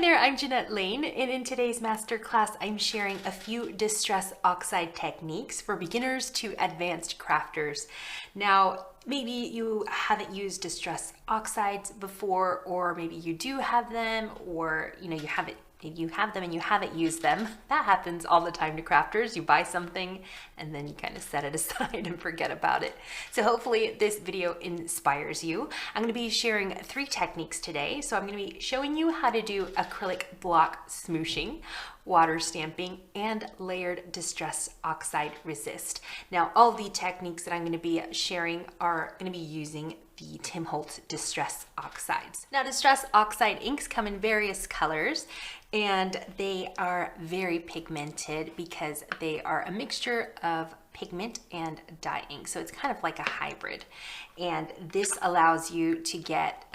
there, I'm Jeanette Lane, and in today's masterclass, I'm sharing a few distress oxide techniques for beginners to advanced crafters. Now, maybe you haven't used distress oxides before, or maybe you do have them, or you have them and you haven't used them. That happens all the time to crafters. You buy something and then you kind of set it aside and forget about it. So hopefully this video inspires you. I'm going to be sharing 3 techniques today. So I'm going to be showing you how to do acrylic block smooshing, water stamping, and layered distress oxide resist. Now, all the techniques that I'm going to be sharing are going to be using the Tim Holtz Distress Oxides. Now, Distress Oxide inks come in various colors, and they are very pigmented because they are a mixture of pigment and dye ink. So it's kind of like a hybrid. And this allows you to get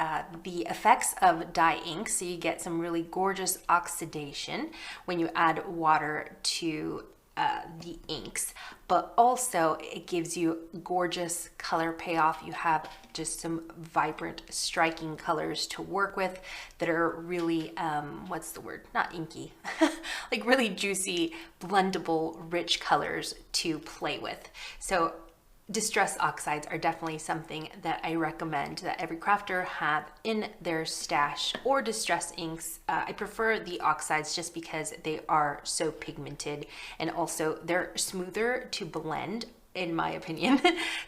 the effects of dye ink. So you get some really gorgeous oxidation when you add water to the inks, but also it gives you gorgeous color payoff. You have just some vibrant, striking colors to work with that are really, what's the word? Not inky, like really juicy, blendable, rich colors to play with. So distress oxides are definitely something that I recommend that every crafter have in their stash, or distress inks. I prefer the oxides just because they are so pigmented, and also they're smoother to blend, in my opinion.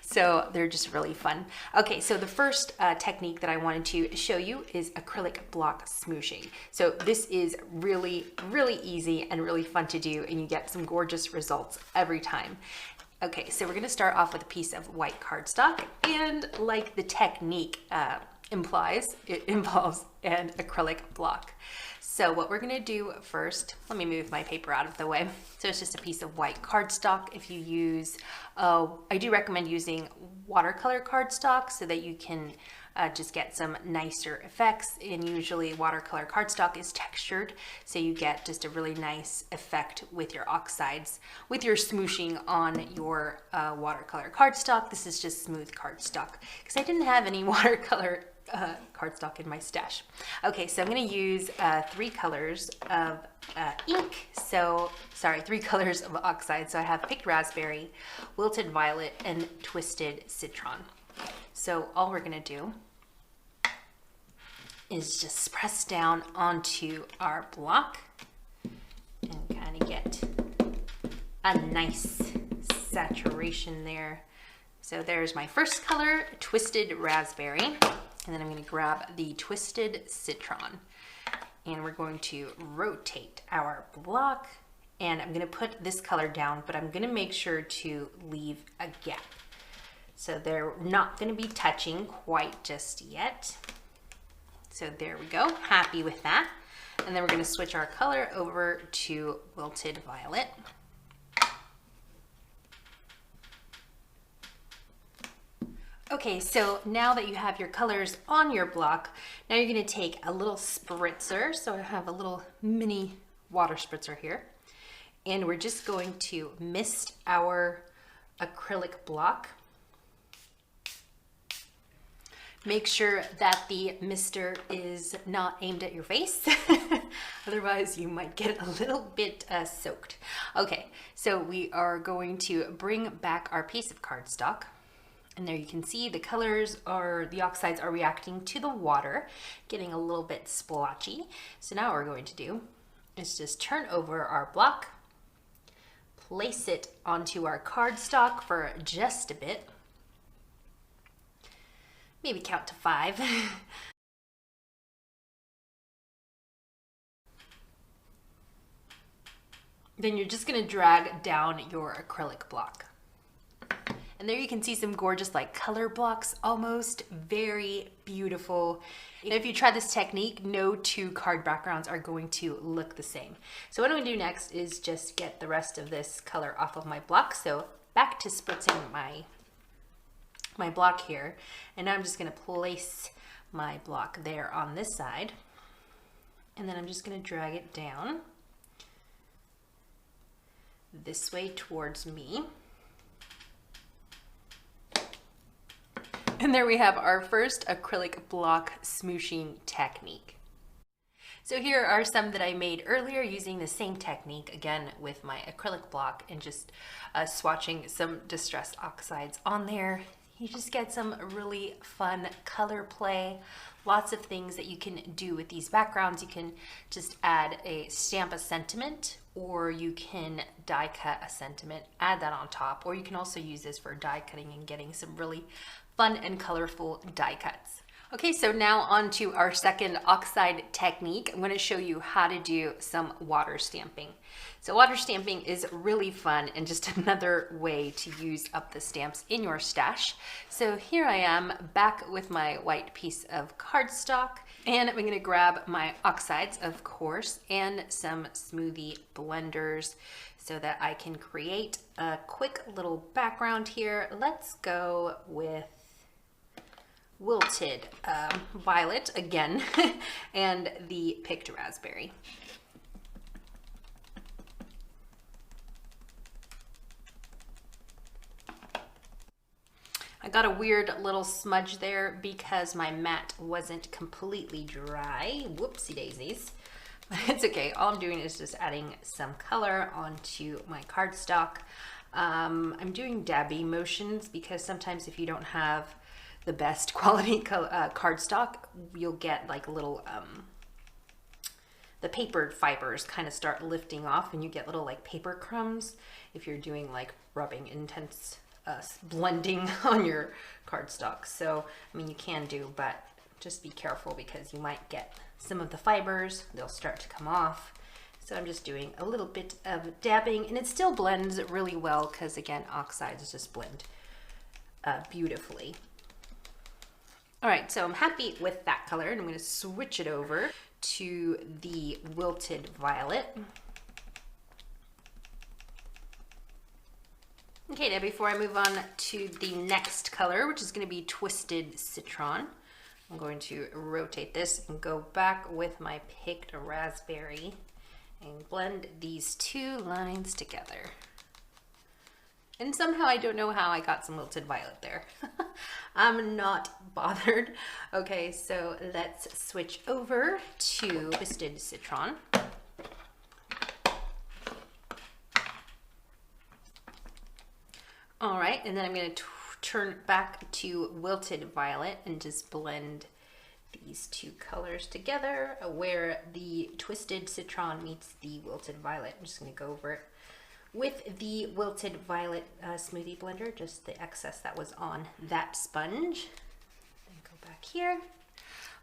So they're just really fun. Okay, so the first technique that I wanted to show you is acrylic block smooshing. So this is really, really easy and really fun to do, and you get some gorgeous results every time. Okay, so we're going to start off with a piece of white cardstock, and like the technique implies, it involves an acrylic block. So what we're going to do first, let me move my paper out of the way. So it's just a piece of white cardstock. If you use, I do recommend using watercolor cardstock so that you can just get some nicer effects, and usually watercolor cardstock is textured, so you get just a really nice effect with your oxides, with your smooshing on your watercolor cardstock. This is just smooth cardstock because I didn't have any watercolor cardstock in my stash. Okay, so I'm going to use 3 colors of ink. So, sorry, 3 colors of oxide. So I have picked raspberry, wilted violet, and twisted citron. So all we're going to do is just press down onto our block and kind of get a nice saturation there. So there's my first color, twisted raspberry, and then I'm going to grab the twisted citron, and we're going to rotate our block, and I'm going to put this color down, but I'm going to make sure to leave a gap. So they're not going to be touching quite just yet. So there we go, happy with that. And then we're going to switch our color over to wilted violet. Okay, so now that you have your colors on your block, now you're going to take a little spritzer. So I have a little mini water spritzer here, and we're just going to mist our acrylic block. Make sure that the mister is not aimed at your face, otherwise you might get a little bit soaked. Okay, so we are going to bring back our piece of cardstock, and there you can see the colors the oxides are reacting to the water, getting a little bit splotchy. So now what we're going to do is just turn over our block, place it onto our cardstock for just a bit. Maybe count to 5. Then you're just going to drag down your acrylic block. And there you can see some gorgeous like color blocks, almost very beautiful. And if you try this technique, no 2 card backgrounds are going to look the same. So what I'm going to do next is just get the rest of this color off of my block. So back to spritzing my block here, and now I'm just going to place my block there on this side, and then I'm just going to drag it down this way towards me. And there we have our first acrylic block smooshing technique. So here are some that I made earlier using the same technique, again with my acrylic block and just swatching some distressed oxides on there. You just get some really fun color play, lots of things that you can do with these backgrounds. You can just add a stamp a sentiment, or you can die cut a sentiment, add that on top, or you can also use this for die cutting and getting some really fun and colorful die cuts. Okay, so now on to our second oxide technique. I'm going to show you how to do some water stamping. So water stamping is really fun and just another way to use up the stamps in your stash. So here I am back with my white piece of cardstock, and I'm going to grab my oxides, of course, and some smoothie blenders so that I can create a quick little background here. Let's go with wilted violet again and the picked raspberry. I got a weird little smudge there because my mat wasn't completely dry. Whoopsie daisies. It's okay. All I'm doing is just adding some color onto my cardstock. I'm doing dabby motions because sometimes if you don't have the best quality cardstock, you'll get like little, the paper fibers kind of start lifting off and you get little like paper crumbs if you're doing like rubbing intense blending on your cardstock. So, I mean, you can do, but just be careful because you might get some of the fibers, they'll start to come off. So I'm just doing a little bit of dabbing, and it still blends really well because again, oxides just blend beautifully. All right, so I'm happy with that color, and I'm going to switch it over to the wilted violet. Okay, now before I move on to the next color, which is going to be Twisted Citron, I'm going to rotate this and go back with my picked raspberry and blend these two lines together. And somehow I don't know how I got some wilted violet there. I'm not bothered. Okay, so let's switch over to Twisted Citron. All right, and then I'm going to turn back to wilted violet and just blend these two colors together where the Twisted Citron meets the wilted violet. I'm just going to go over it with the wilted violet smoothie blender, just the excess that was on that sponge. And go back here,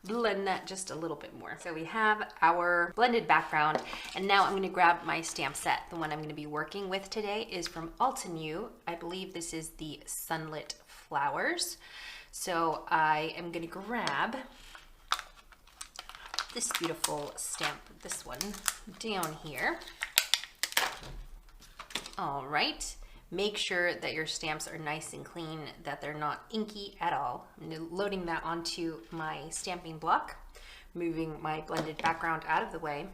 blend that just a little bit more. So we have our blended background, and now I'm going to grab my stamp set. The one I'm going to be working with today is from Altenew. I believe this is the Sunlit Flowers. So I am going to grab this beautiful stamp, this one down here. All right, make sure that your stamps are nice and clean, that they're not inky at all. I'm loading that onto my stamping block, moving my blended background out of the way.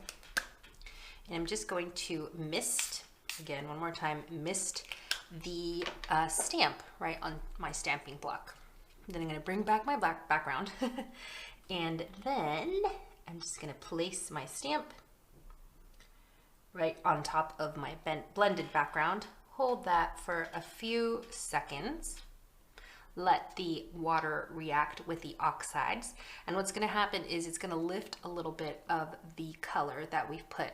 And I'm just going to mist, again, one more time, mist the stamp right on my stamping block. Then I'm gonna bring back my black background and then I'm just gonna place my stamp right on top of my blended background. Hold that for a few seconds. Let the water react with the oxides. And what's gonna happen is it's gonna lift a little bit of the color that we've put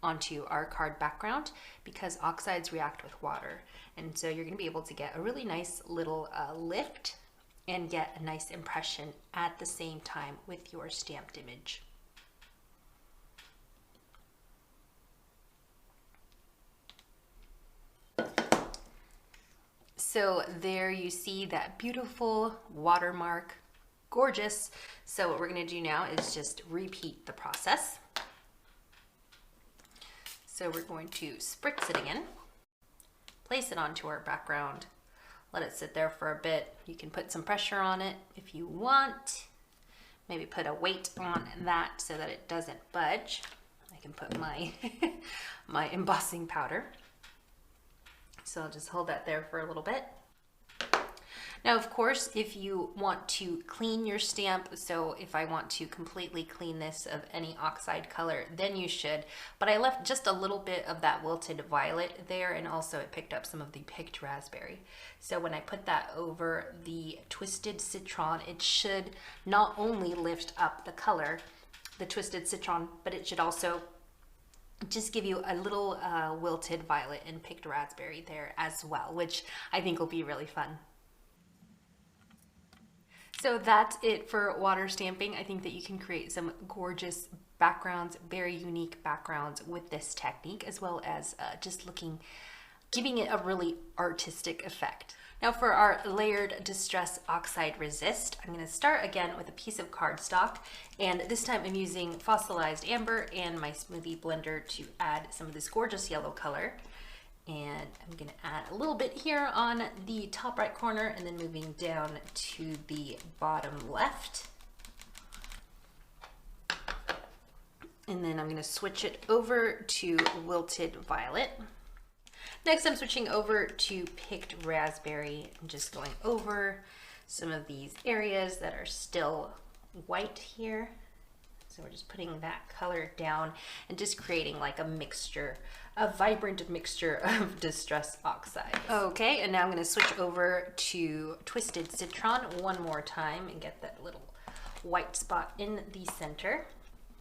onto our card background because oxides react with water. And so you're gonna be able to get a really nice little lift and get a nice impression at the same time with your stamped image. So there you see that beautiful watermark, gorgeous. So what we're gonna do now is just repeat the process. So we're going to spritz it again, place it onto our background, let it sit there for a bit. You can put some pressure on it if you want, maybe put a weight on that so that it doesn't budge. I can put my, my embossing powder. So I'll just hold that there for a little bit. Now, of course, if you want to clean your stamp, so if I want to completely clean this of any oxide color, then you should. But I left just a little bit of that wilted violet there, and also it picked up some of the picked raspberry. So when I put that over the twisted citron, it should not only lift up the color, the twisted citron, but it should also just give you a little wilted violet and picked raspberry there as well, which I think will be really fun. So that's it for water stamping. I think that you can create some gorgeous backgrounds, very unique backgrounds with this technique, as well as just giving it a really artistic effect. Now for our layered distress oxide resist, I'm going to start again with a piece of cardstock, and this time I'm using fossilized amber and my smoothie blender to add some of this gorgeous yellow color. And I'm going to add a little bit here on the top right corner, and then moving down to the bottom left. And then I'm going to switch it over to wilted violet. Next, I'm switching over to picked raspberry and just going over some of these areas that are still white here. So we're just putting that color down and just creating like a mixture, a vibrant mixture of distress oxide. Okay, and now I'm going to switch over to twisted citron one more time and get that little white spot in the center.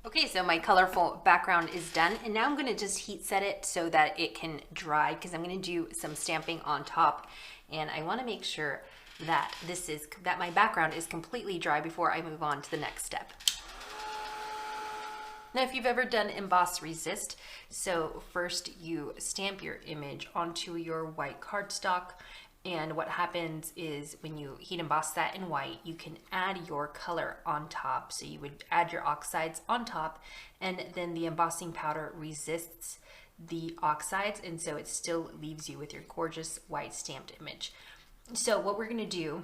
Okay, so my colorful background is done, and now I'm going to just heat set it so that it can dry, because I'm going to do some stamping on top, and I want to make sure that my background is completely dry before I move on to the next step. Now, if you've ever done emboss resist, so first you stamp your image onto your white cardstock, and what happens is when you heat emboss that in white, you can add your color on top. So you would add your oxides on top, and then the embossing powder resists the oxides, and so it still leaves you with your gorgeous white stamped image. So what we're gonna do,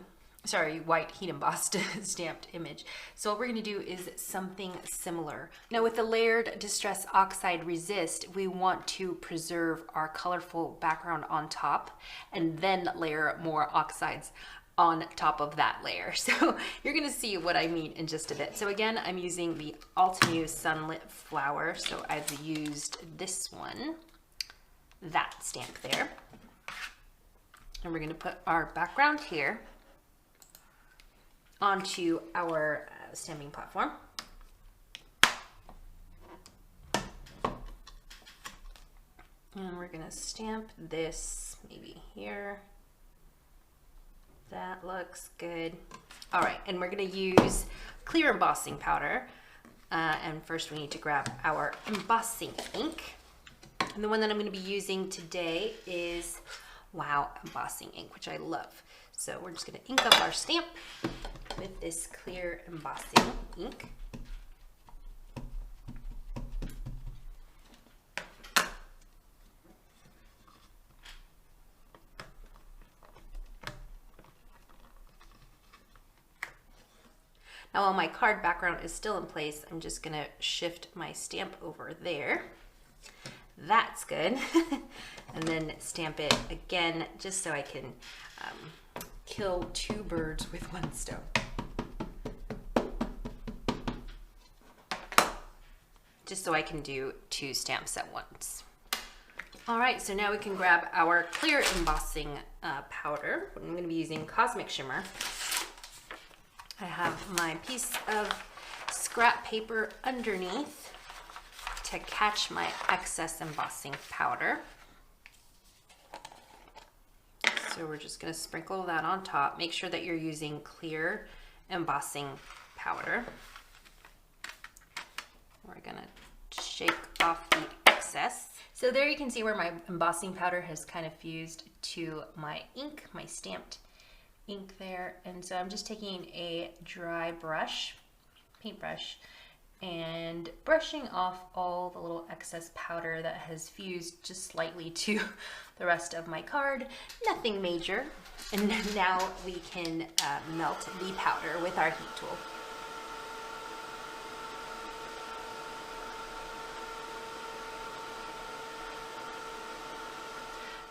white heat embossed stamped image. So what we're gonna do is something similar. Now with the layered distress oxide resist, we want to preserve our colorful background on top and then layer more oxides on top of that layer. So you're gonna see what I mean in just a bit. So again, I'm using the Altenew Sunlit Flower. So I've used this one, that stamp there. And we're gonna put our background here onto our stamping platform. And we're gonna stamp this maybe here. That looks good. All right, and we're gonna use clear embossing powder. And first we need to grab our embossing ink. And the one that I'm gonna be using today is Wow embossing ink, which I love. So we're just gonna ink up our stamp with this clear embossing ink. Now while my card background is still in place, I'm just gonna shift my stamp over there. That's good. And then stamp it again, just so I can kill two birds with one stone. Just so I can do two stamps at once. All right, so now we can grab our clear embossing powder. I'm gonna be using Cosmic Shimmer. I have my piece of scrap paper underneath to catch my excess embossing powder. So we're just gonna sprinkle that on top. Make sure that you're using clear embossing powder. We're gonna shake off the excess. So there you can see where my embossing powder has kind of fused to my ink, my stamped ink there. And so I'm just taking a dry brush, paintbrush, and brushing off all the little excess powder that has fused just slightly to the rest of my card. Nothing major. And now we can melt the powder with our heat tool.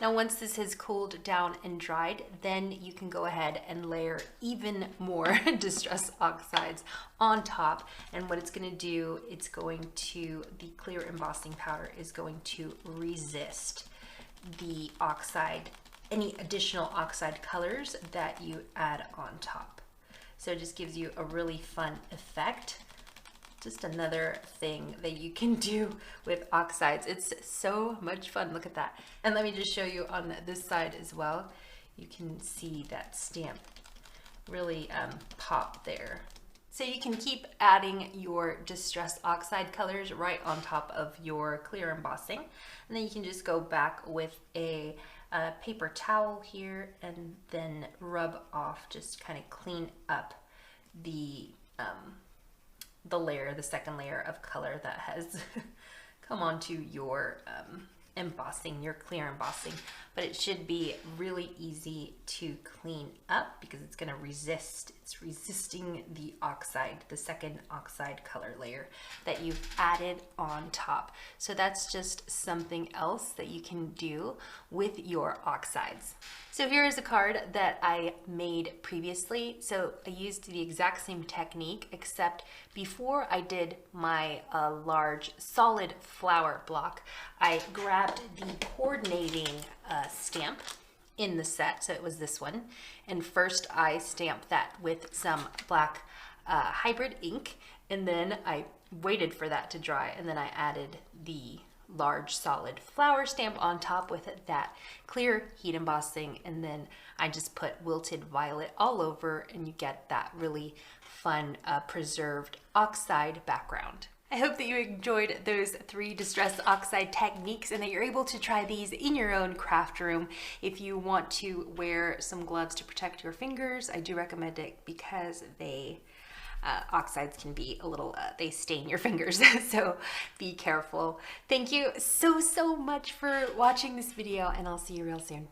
Now, once this has cooled down and dried, then you can go ahead and layer even more Distress Oxides on top. And what it's going to do, the clear embossing powder is going to resist the oxide, any additional oxide colors that you add on top. So it just gives you a really fun effect. Just another thing that you can do with oxides. It's so much fun. Look at that. And let me just show you on this side as well. You can see that stamp really pop there. So you can keep adding your Distress Oxide colors right on top of your clear embossing. And then you can just go back with a paper towel here and then rub off, just kind of clean up the layer, the second layer of color that has come onto your embossing, your clear embossing. But it should be really easy to clean up because it's going to it's resisting the oxide, the second oxide color layer that you've added on top. So that's just something else that you can do with your oxides. So here is a card that I made previously. So I used the exact same technique, except before I did my large solid flower block, I grabbed the coordinating stamp in the set. So it was this one. And first I stamped that with some black hybrid ink, and then I waited for that to dry, and then I added the large solid flower stamp on top with that clear heat embossing, and then I just put wilted violet all over, and you get that really fun preserved oxide background. I hope that you enjoyed those 3 Distress Oxide techniques and that you're able to try these in your own craft room. If you want to wear some gloves to protect your fingers, I do recommend it because oxides can be a little, they stain your fingers, so be careful. Thank you so much for watching this video, and I'll see you real soon.